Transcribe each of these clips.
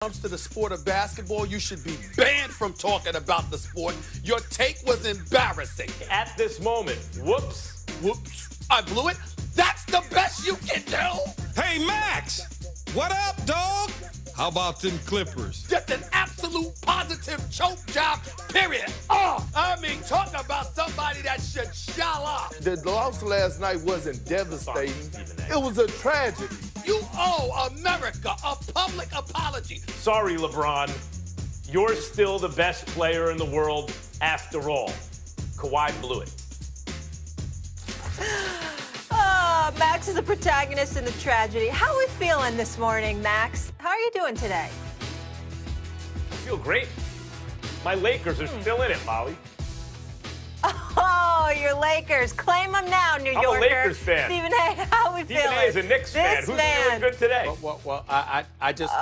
comes to the sport of basketball, you should be banned from talking about the sport. Your take was embarrassing. At this moment, whoops. I blew it. That's the best you can do. Hey, Max, what up, dog? How about them Clippers? Just an absolute positive choke job, period. Talk about somebody that should shell up. The loss last night wasn't devastating. It was a tragedy. You owe America a public apology. Sorry, LeBron. You're still the best player in the world after all. Kawhi blew it. Max is a protagonist in the tragedy. How are we feeling this morning, Max? How are you doing today? I feel great. My Lakers are still in it, Molly. Oh, your Lakers. Claim them now, New Yorker. I'm a Lakers fan. Stephen A., how are we feeling? Stephen A. is a Knicks fan. Who's feeling good today? Well, I just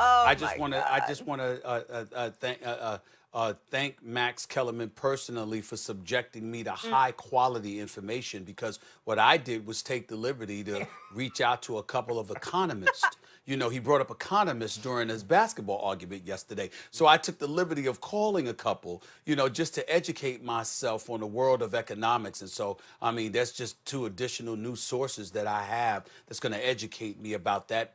want to thank Max Kellerman personally for subjecting me to high-quality information, because what I did was take the liberty to reach out to a couple of economists. You know, he brought up economists during his basketball argument yesterday. So I took the liberty of calling a couple, you know, just to educate myself on the world of economics. And so, I mean, that's just two additional new sources that I have that's going to educate me about that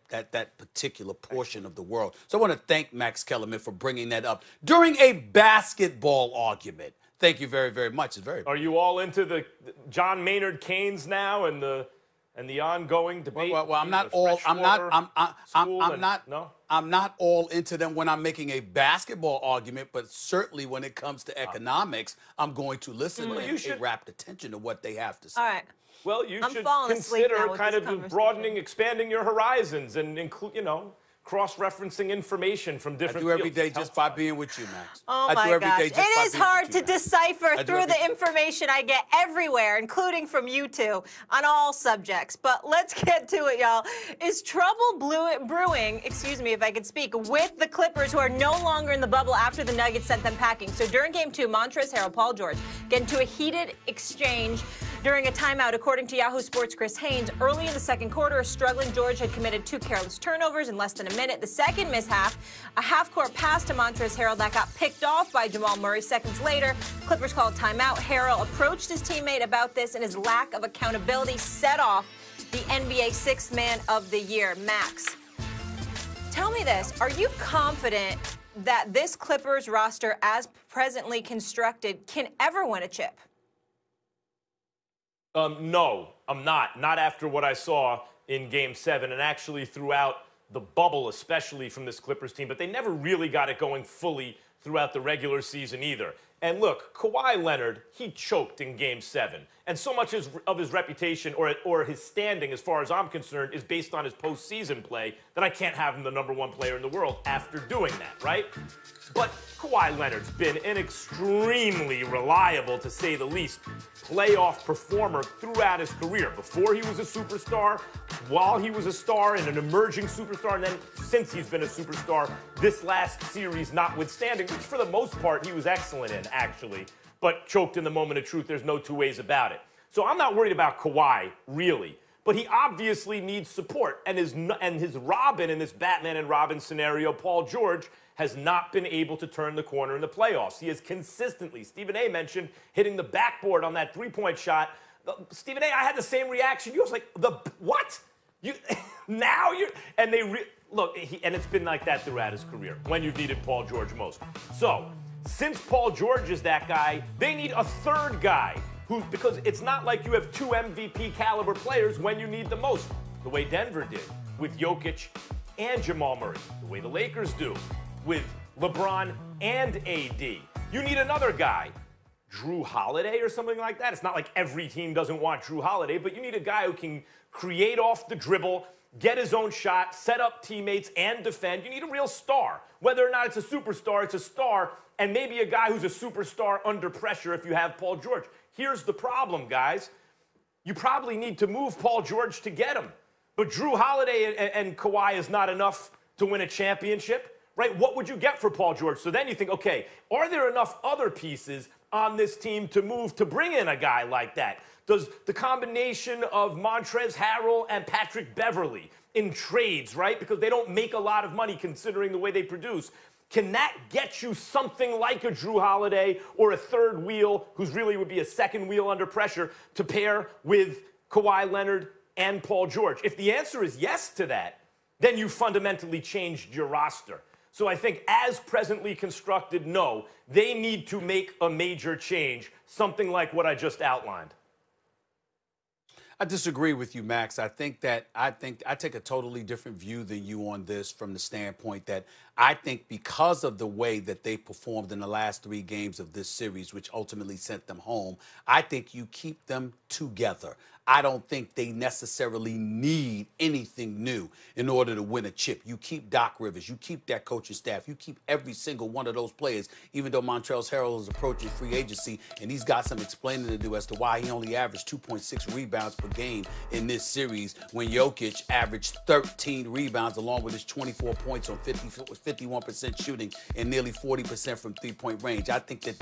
particular portion of the world. So I want to thank Max Kellerman for bringing that up during a basketball argument. Thank you very, very much. It's very. Are you all into the John Maynard Keynes now and the ongoing debate? Well, I'm not all. I'm not all into them when I'm making a basketball argument, but certainly when it comes to economics, I'm going to listen and pay rapt attention to what they have to say. All right. Well, you should consider kind of broadening, expanding your horizons and include, you know, cross-referencing information from different fields. I do every day just by being with you, Max. Oh, my gosh. It is hard to decipher through the information I get everywhere, including from you two, on all subjects. But let's get to it, y'all. Is trouble brewing, excuse me if I could speak, with the Clippers, who are no longer in the bubble after the Nuggets sent them packing? So during Game 2, Montrezl Harrell, Paul George get into a heated exchange during a timeout. According to Yahoo Sports' Chris Haynes, early in the second quarter, a struggling George had committed 2 careless turnovers in less than a minute. The second mishap, a half-court pass to Montrezl Harrell that got picked off by Jamal Murray. Seconds later, Clippers called timeout. Harrell approached his teammate about this, and his lack of accountability set off the NBA Sixth Man of the Year. Max, tell me this. Are you confident that this Clippers roster, as presently constructed, can ever win a chip? No, I'm not. Not after what I saw in Game 7 and actually throughout the bubble, especially from this Clippers team. But they never really got it going fully throughout the regular season either. And look, Kawhi Leonard, he choked in Game 7. And so much of his reputation or his standing, as far as I'm concerned, is based on his postseason play that I can't have him the #1 player in the world after doing that, right? But Kawhi Leonard's been an extremely reliable, to say the least, playoff performer throughout his career. Before he was a superstar, while he was a star and an emerging superstar, and then since he's been a superstar, this last series notwithstanding, which for the most part he was excellent in, actually, but choked in the moment of truth. There's no two ways about it. So I'm not worried about Kawhi, really. But he obviously needs support. And his Robin in this Batman and Robin scenario, Paul George, has not been able to turn the corner in the playoffs. He is consistently, Stephen A. mentioned, hitting the backboard on that three-point shot. Stephen A., I had the same reaction. You was like, what? And it's been like that throughout his career, when you've needed Paul George most. So, since Paul George is that guy, they need a third guy. Because it's not like you have 2 MVP caliber players when you need the most, the way Denver did with Jokic and Jamal Murray, the way the Lakers do with LeBron and AD. You need another guy, Drew Holiday or something like that. It's not like every team doesn't want Drew Holiday, but you need a guy who can create off the dribble, get his own shot, set up teammates, and defend. You need a real star. Whether or not it's a superstar, it's a star, and maybe a guy who's a superstar under pressure if you have Paul George. Here's the problem, guys. You probably need to move Paul George to get him. But Drew Holiday and Kawhi is not enough to win a championship, right? What would you get for Paul George? So then you think, okay, are there enough other pieces on this team to move to bring in a guy like that? Does the combination of Montrezl Harrell and Patrick Beverley in trades, right? Because they don't make a lot of money considering the way they produce. Can that get you something like a Drew Holiday or a third wheel, who's really would be a second wheel under pressure, to pair with Kawhi Leonard and Paul George? If the answer is yes to that, then you fundamentally changed your roster. So I think as presently constructed, no, they need to make a major change, something like what I just outlined. I disagree with you, Max. I think I take a totally different view than you on this, from the standpoint that I think because of the way that they performed in the last 3 games of this series, which ultimately sent them home, I think you keep them together. I don't think they necessarily need anything new in order to win a chip. You keep Doc Rivers, you keep that coaching staff, you keep every single one of those players, even though Montrezl Harrell is approaching free agency, and he's got some explaining to do as to why he only averaged 2.6 rebounds per game in this series when Jokic averaged 13 rebounds along with his 24 points on 51% shooting and nearly 40% from three-point range. I think that,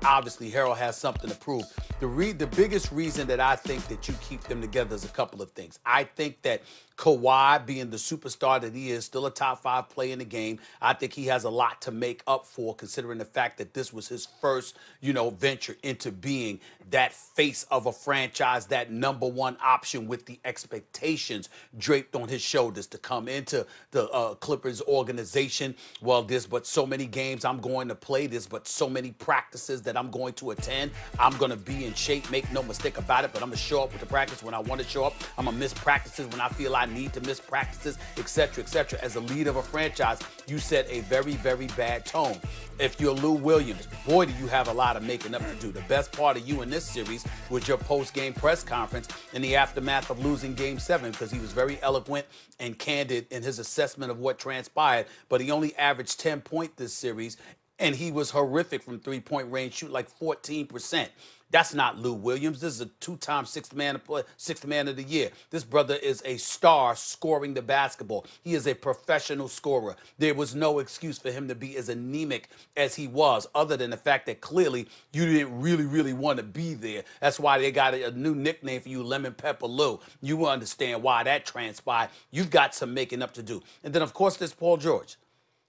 obviously Harrell has something to prove. The biggest reason that I think that you keep them together is a couple of things. I think that Kawhi, being the superstar that he is, still a top 5 player in the game. I think he has a lot to make up for, considering the fact that this was his first, venture into being that face of a franchise, that #1 option with the expectations draped on his shoulders to come into the Clippers organization. Well, there's but so many games I'm going to play. There's but so many practices that I'm going to attend. I'm going to be in shape, make no mistake about it, but I'm going to show up with the practice when I want to show up. I'm going to miss practices when I feel I need to miss practices, etc., etc. As a leader of a franchise, you set a very, very bad tone. If you're Lou Williams, boy, do you have a lot of making up to do. The best part of you in this series was your post-game press conference in the aftermath of losing Game 7, because he was very eloquent and candid in his assessment of what transpired, but he only averaged 10 points this series, and he was horrific from three-point range, shooting like 14%. That's not Lou Williams. This is a 2-time sixth man of the year. This brother is a star scoring the basketball. He is a professional scorer. There was no excuse for him to be as anemic as he was, other than the fact that clearly you didn't really, really want to be there. That's why they got a new nickname for you, Lemon Pepper Lou. You will understand why that transpired. You've got some making up to do. And then, of course, there's Paul George.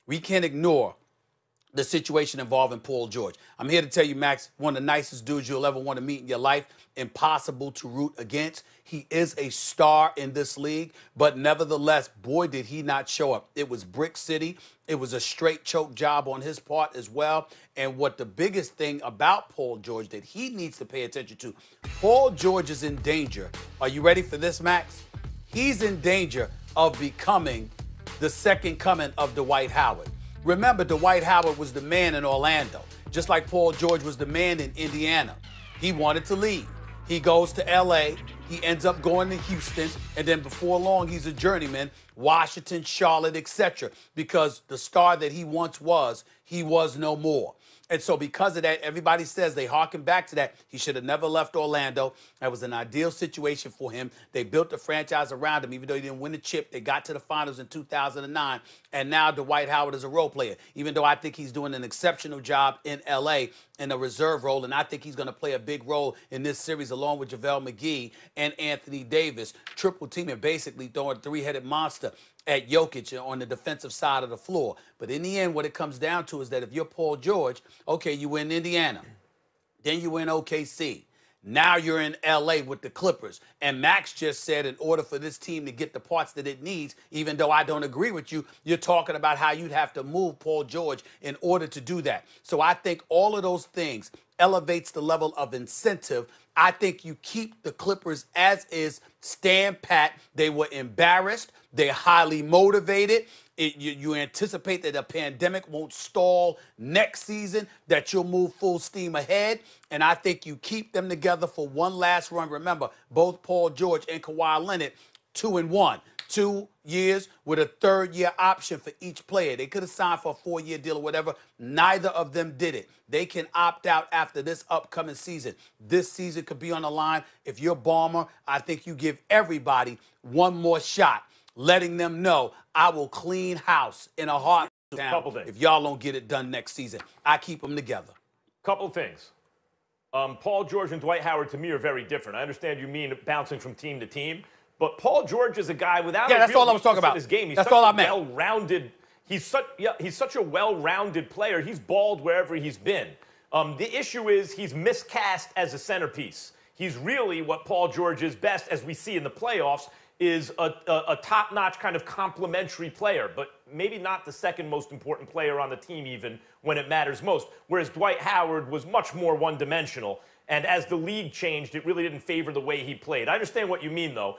We can't ignore the situation involving Paul George. I'm here to tell you, Max, one of the nicest dudes you'll ever want to meet in your life. Impossible to root against. He is a star in this league, but nevertheless, boy, did he not show up. It was Brick City. It was a straight choke job on his part as well. And what the biggest thing about Paul George that he needs to pay attention to, Paul George is in danger. Are you ready for this, Max? He's in danger of becoming the second coming of Dwight Howard. Remember, Dwight Howard was the man in Orlando, just like Paul George was the man in Indiana. He wanted to leave. He goes to L.A., he ends up going to Houston, and then before long, he's a journeyman, Washington, Charlotte, etc., because the star that he once was, he was no more. And so because of that, everybody says they harken back to that. He should have never left Orlando. That was an ideal situation for him. They built the franchise around him. Even though he didn't win the chip, they got to the finals in 2009. And now Dwight Howard is a role player. Even though I think he's doing an exceptional job in L.A. in a reserve role, and I think he's going to play a big role in this series along with JaVale McGee and Anthony Davis, triple teaming, basically throwing a 3-headed monster at Jokic on the defensive side of the floor. But in the end, what it comes down to is that if you're Paul George, okay, you win Indiana, then you win OKC. Now you're in L.A. with the Clippers. And Max just said in order for this team to get the parts that it needs, even though I don't agree with you, you're talking about how you'd have to move Paul George in order to do that. So I think all of those things elevates the level of incentive. I think you keep the Clippers as is, stand pat. They were embarrassed. They're highly motivated. You anticipate that a pandemic won't stall next season, that you'll move full steam ahead. And I think you keep them together for one last run. Remember, both Paul George and Kawhi Leonard, 2-1. 2 years with a third-year option for each player. They could have signed for a 4-year deal or whatever. Neither of them did it. They can opt out after this upcoming season. This season could be on the line. If you're Ballmer, I think you give everybody one more shot, letting them know I will clean house in a heartbeat if y'all don't get it done next season. I keep them together. Couple things. Paul George and Dwight Howard, to me, are very different. I understand you mean bouncing from team to team, But Paul George is a guy without that's all I was talking about. His game. He's that's such all I a meant. Well-rounded. He's such a well-rounded player. He's balled wherever he's been. The issue is he's miscast as a centerpiece. He's really what Paul George is best, as we see in the playoffs, is a top-notch kind of complementary player, but maybe not the second most important player on the team even when it matters most, whereas Dwight Howard was much more one-dimensional. And as the league changed, it really didn't favor the way he played. I understand what you mean, though.